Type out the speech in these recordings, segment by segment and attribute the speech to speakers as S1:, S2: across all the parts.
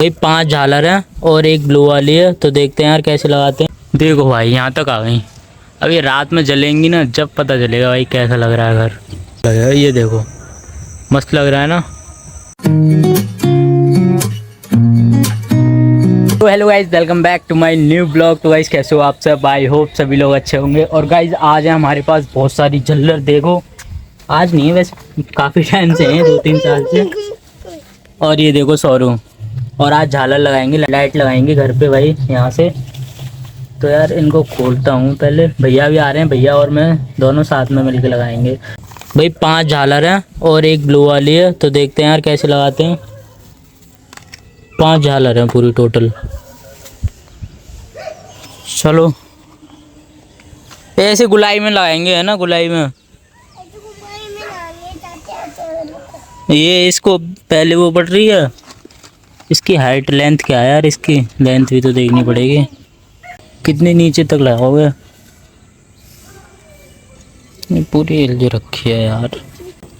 S1: भाई 5 झालर हैं और एक ब्लू वाली है, तो देखते हैं यार कैसे लगाते हैं। देखो भाई यहाँ तक आ गई। अब ये रात में जलेंगी ना, जब पता चलेगा भाई कैसा लग रहा है घर। ये देखो मस्त लग रहा है ना। तो hello guys, welcome back to my new blog. तो गाइज कैसे हो आप सब? आई होप सभी लोग अच्छे होंगे। और गाइज आज है हमारे पास बहुत सारी झल्लर। देखो आज नहीं है, वैसे काफ़ी टाइम से हैं, 2-3 साल से। और ये देखो शोरूम। और आज झालर लगाएंगे, लाइट लगाएंगे घर पे भाई यहाँ से। तो यार इनको खोलता हूँ पहले। भैया भी आ रहे हैं, भैया और मैं दोनों साथ में मिलकर लगाएंगे। भाई 5 झालर हैं और एक ब्लू वाली है, तो देखते हैं यार कैसे लगाते हैं। 5 झालर हैं पूरी टोटल। चलो ऐसे गुलाई में लगाएंगे, है ना, गुलाई में। ये इसको पहले वो पड़ रही है, इसकी हाइट लेंथ क्या है यार? इसकी लेंथ भी तो देखनी पड़ेगी, कितने नीचे तक लगाओगे। पूरी हिल जो रखी है यार।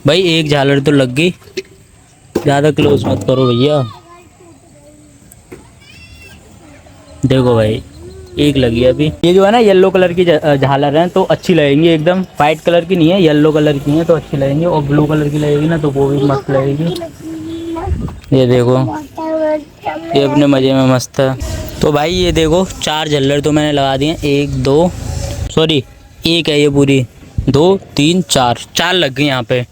S1: भाई एक झालर तो लग गई, ज़्यादा क्लोज मत करो भैया। देखो भाई एक लगी अभी। ये जो है ना येलो कलर की झालर हैं, तो अच्छी लगेंगी एकदम। वाइट कलर की नहीं है, येलो कलर की है, तो अच्छी लगेंगी। और ब्लू कलर की लगेगी ना, तो वो भी मस्त लगेगी। ये देखो ये अपने मज़े में मस्त है। तो भाई ये देखो 4 झल्लर तो मैंने लगा दिए। एक है ये पूरी, 2 3 4 लग गई यहाँ पे।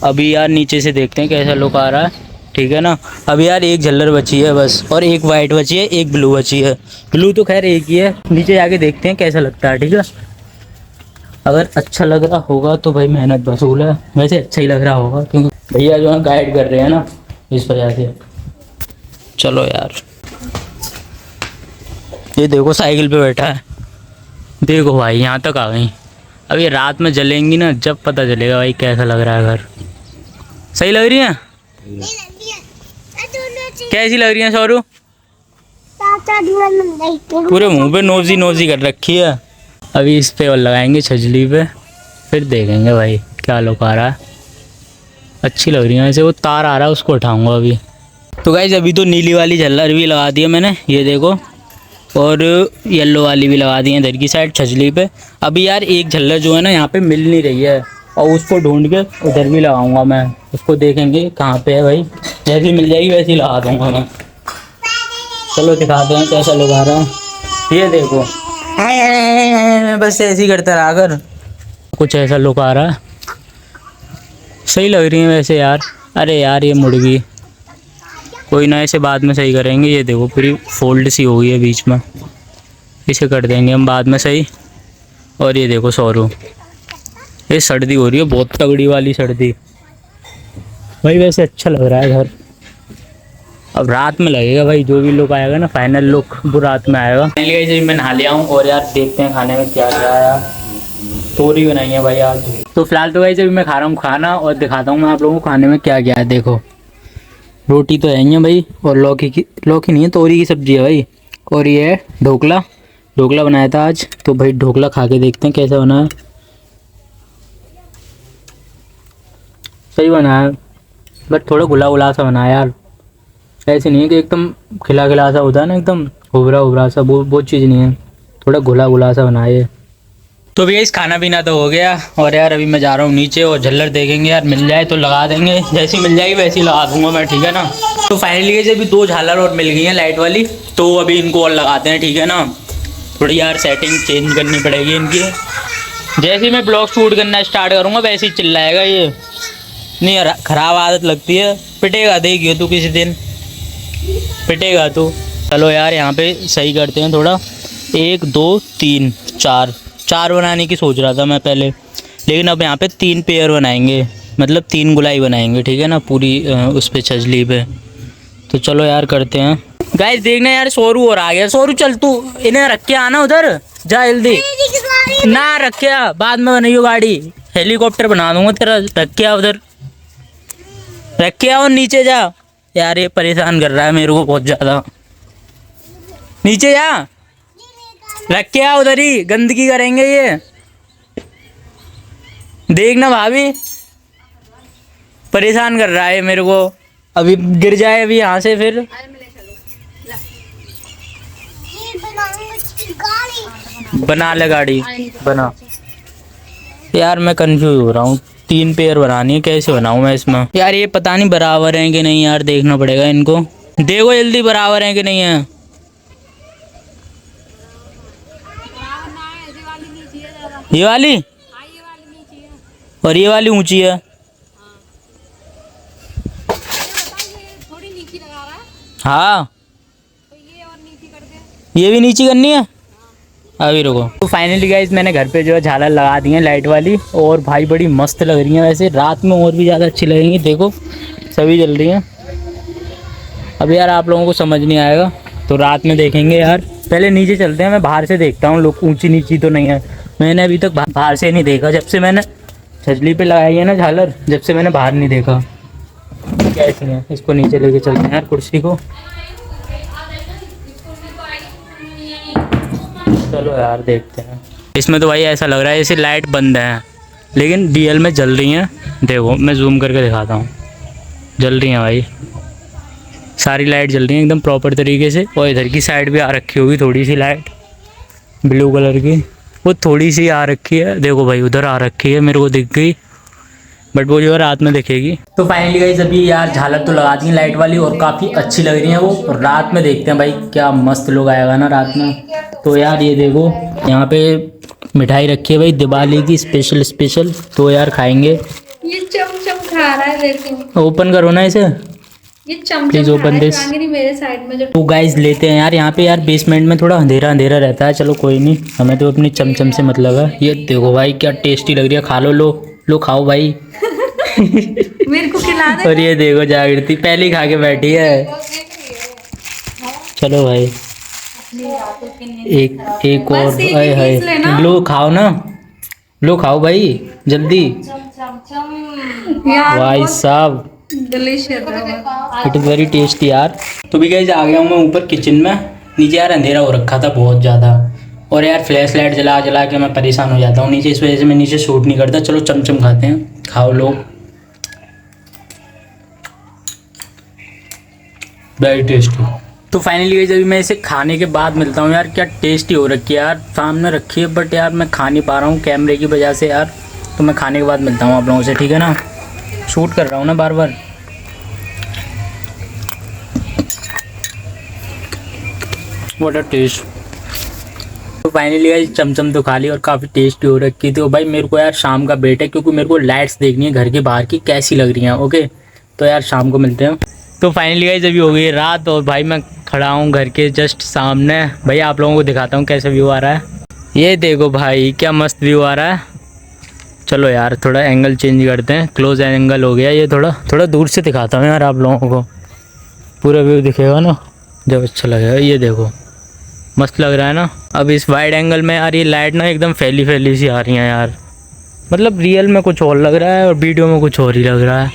S1: अभी यार नीचे से देखते हैं कैसा लुक आ रहा है, ठीक है ना। अभी यार एक झल्लर बची है बस, और एक वाइट बची है, एक ब्लू बची है। ब्लू तो खैर एक ही है, नीचे जाके देखते हैं कैसा लगता है, ठीक है। अगर अच्छा लग रहा होगा तो भाई मेहनत वसूल है। वैसे अच्छा ही लग रहा होगा, क्योंकि भैया जो है गाइड कर रहे हैं ना, इस वजह से। चलो यार ये देखो साइकिल पे बैठा है। देखो भाई यहाँ तक आ गई। अब ये रात में जलेंगी ना, जब पता चलेगा भाई कैसा लग रहा है घर। सही लग रही है? कैसी लग रही है सौरू? पूरे मुंह पे नोजी नोजी कर रखी है। अभी इस पे और लगाएंगे छजली पे, फिर देखेंगे भाई क्या लुक आ रहा है। अच्छी लग रही है वैसे। वो तार आ रहा है, उसको उठाऊंगा अभी। तो गाइस अभी तो नीली वाली झल्लर भी लगा दी है मैंने, ये देखो। और येलो वाली भी लगा दी है इधर की साइड छजली पे। अभी यार एक झल्लर जो है ना यहाँ पे मिल नहीं रही है, और उसको ढूंढ के उधर भी लगाऊंगा मैं। उसको देखेंगे कहाँ पे है भाई, जैसी मिल जाएगी वैसे ही लगा दूंगा मैं। चलो दिखाते हैं कैसा लुक आ रहा है। ये देखो बस ऐसे ही करता रहा कर। कुछ ऐसा लुक आ रहा है, सही लग रही है वैसे यार। अरे यार ये मुड़ गई, कोई ना, इसे बाद में सही करेंगे। ये देखो पूरी फोल्ड सी हो गई है बीच में, इसे कर देंगे हम बाद में सही। और ये देखो सौरू, ये सर्दी हो रही है, बहुत तगड़ी वाली सर्दी भाई। वैसे अच्छा लग रहा है घर। अब रात में लगेगा भाई, जो भी लुक आएगा ना, फाइनल लुक वो रात में आएगा। फाइनली मैं नहा लिया हूँ, और यार देखते हैं खाने में क्या क्या आया। तोरी बनाई है भाई आज। तो फिलहाल तो भाई अभी मैं खा रहा हूँ खाना, और दिखाता हूँ मैं आप लोगों को खाने में क्या क्या है। देखो रोटी तो है ही है भाई, और लौकी नहीं है, तोरी की सब्जी है भाई। और ये है ढोकला बनाया था आज। तो भाई ढोकला खा के देखते हैं कैसा बना है। सही बना है, बट थोड़ा गुला सा बना है यार। ऐसे नहीं है कि एकदम खिला सा होता है ना, एकदम उबरा सा, वो चीज़ नहीं है। थोड़ा गुला सा बना है। तो भैया इस खाना पीना तो हो गया, और यार अभी मैं जा रहा हूँ नीचे, और झल्लर देखेंगे यार, मिल जाए तो लगा देंगे। जैसी मिल जाएगी वैसी लगा दूंगा मैं, ठीक है ना। तो फाइनली जब भी 2 झालर और मिल गई हैं लाइट वाली, तो अभी इनको और लगाते हैं, ठीक है ना। थोड़ी यार सेटिंग चेंज करनी पड़ेगी इनकी। जैसे ही मैं ब्लॉग शूट करना स्टार्ट करूँगा वैसे ही चिल्लाएगा ये। नहीं यार ख़राब आदत लगती है, पिटेगा, देखिए तू किसी दिन पिटेगा तू। चलो यार यहाँ पे सही करते हैं थोड़ा। 1 2 3 4 बनाने की सोच रहा था मैं पहले, लेकिन अब यहाँ पे 3 पेयर बनाएंगे, मतलब 3 गुलाई बनाएंगे, ठीक है ना, पूरी उस पे छजली पे। तो चलो यार करते हैं। गाइस देखना यार सौरू और आ गया। सौरू चल तू इन्हें रख के आना उधर, जा जल्दी। ना रख के आ, बाद में बनाइयो गाड़ी, हेलीकॉप्टर बना दूंगा तेरा। रख के आ उधर, रख के आओ, नीचे जा। यार ये परेशान कर रहा है मेरे को बहुत ज़्यादा। नीचे जा, रख के आ उधर ही, गंदगी करेंगे ये। देखना भाभी परेशान कर रहा है मेरे को। अभी गिर जाए अभी यहाँ से फिर। बना ले गाड़ी बना। यार मैं कंफ्यूज हो रहा हूँ, 3 पेयर बनानी है, कैसे बनाऊँ मैं इसमें? यार ये पता नहीं बराबर हैं कि नहीं यार, देखना पड़ेगा इनको। देखो जल्दी बराबर हैं कि नहीं है। ये वाली और ये वाली ऊंची है। हाँ ये भी नीची करनी है। अभी रुको। तो फाइनली गाइस मैंने घर पे जो है झालर लगा दी है लाइट वाली, और भाई बड़ी मस्त लग रही है। वैसे रात में और भी ज़्यादा अच्छी लगेंगी। देखो सभी जल रही हैं। अब यार आप लोगों को समझ नहीं आएगा तो रात में देखेंगे यार। पहले नीचे चलते हैं, मैं बाहर से देखता हूँ लोग ऊंची नीची तो नहीं है। मैंने अभी तक बाहर से नहीं देखा, जब से मैंने छजली पे लगाई है ना झालर, जब से मैंने बाहर नहीं देखा। कैसी है, इसको नीचे लेके चलते हैं यार कुर्सी को। चलो यार देखते हैं। इसमें तो भाई ऐसा लग रहा है जैसे लाइट बंद है, लेकिन रियल में जल रही हैं। देखो मैं जूम करके दिखाता हूँ, जल रही हैं भाई, सारी लाइट जल रही है एकदम प्रॉपर तरीके से। और इधर की साइड भी आ रखी होगी थोड़ी सी लाइट ब्लू कलर की, वो थोड़ी सी आ रखी है। देखो भाई उधर आ रखी है, मेरे को दिख गई, बट वो जो है रात में दिखेगी। तो फाइनली गाइस अभी यार झालर तो लगा दी लाइट वाली और काफ़ी अच्छी लग रही है वो। और रात में देखते हैं भाई क्या मस्त लोग आएगा ना रात में। तो यार ये देखो यहाँ पे मिठाई रखी है भाई दिवाली की स्पेशल। तो यार खाएंगे।
S2: ये चमचम खा रहा है, देखो।
S1: ओपन करो ना इसे,
S2: ये चमचम
S1: प्लीज ओपन दिस।
S2: मेरे साइड में जो
S1: तो गाइस लेते हैं यार। यहाँ पे यार बेसमेंट में थोड़ा अंधेरा अंधेरा रहता है। चलो कोई नहीं, हमें तो अपनी चमचम से मतलब है। ये देखो भाई क्या टेस्टी लग रही है, खा लो। लो खाओ भाई।
S2: मेरे को खिला दे।
S1: और ये देखो जागृति पहले ही खा के बैठी है। चलो भाई एक और। आए हाय लो खाओ ना, लो खाओ भाई जल्दी। भाई साहब
S2: delicious,
S1: it is very tasty यार। तो भी गाइस आ गया हूँ मैं ऊपर किचन में। नीचे यार अंधेरा हो रखा था बहुत ज़्यादा, और यार फ्लैश लाइट जला जला के मैं परेशान हो जाता हूँ नीचे, इस वजह से मैं नीचे शूट नहीं करता। चलो चमचम खाते हैं, खाओ लोग। Very tasty. तो फाइनली गाइस अभी मैं इसे खाने के बाद मिलता हूँ। यार क्या टेस्टी हो रखी है यार, सामने रखी है बट यार मैं खा नहीं पा रहा हूँ कैमरे की वजह से यार। तो मैं खाने के बाद मिलता हूँ आप लोगों से, ठीक है ना? शूट कर रहा हूँ ना बार बार। What a taste. तो फाइनली गाइस चमचम तो खा ली और काफ़ी टेस्टी हो रखी थी। तो भाई मेरे को यार शाम का वेट है, क्योंकि मेरे को लाइट्स देखनी है घर के बाहर की कैसी लग रही हैं। ओके तो यार शाम को मिलते हैं। तो फाइनली गाइस अभी हो गई रात और भाई मैं खड़ा हूँ घर के जस्ट सामने। भाई आप लोगों को दिखाता हूँ कैसा व्यू आ रहा है। ये देखो भाई क्या मस्त व्यू आ रहा है। चलो यार थोड़ा एंगल चेंज करते हैं, क्लोज एंगल हो गया ये। थोड़ा दूर से दिखाता हूँ यार आप लोगों को, पूरा व्यू दिखेगा ना जब अच्छा लगेगा। ये देखो मस्त लग रहा है ना। अब इस वाइड एंगल में यार ये लाइट ना एकदम फैली सी आ रही है यार, मतलब रियल में कुछ और लग रहा है और वीडियो में कुछ और ही लग रहा है।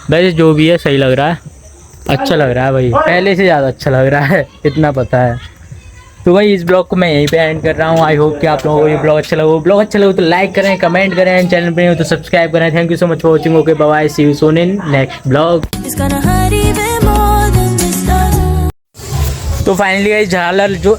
S1: वैसे जो भी है सही लग रहा है, अच्छा लग रहा है भाई, पहले से ज़्यादा अच्छा लग रहा है, इतना पता है। तो भाई इस ब्लॉग को मैं यहीं पे एंड कर रहा हूँ। आई होप कि आप लोगों को ये ब्लॉग अच्छा लगा। ब्लॉग अच्छा लगा तो लाइक करें, कमेंट करें, चैनल पे नहीं हो तो सब्सक्राइब करें। Thank you so much for watching. Okay bye bye, see you soon in next blog. तो फाइनली गाइस झालर जो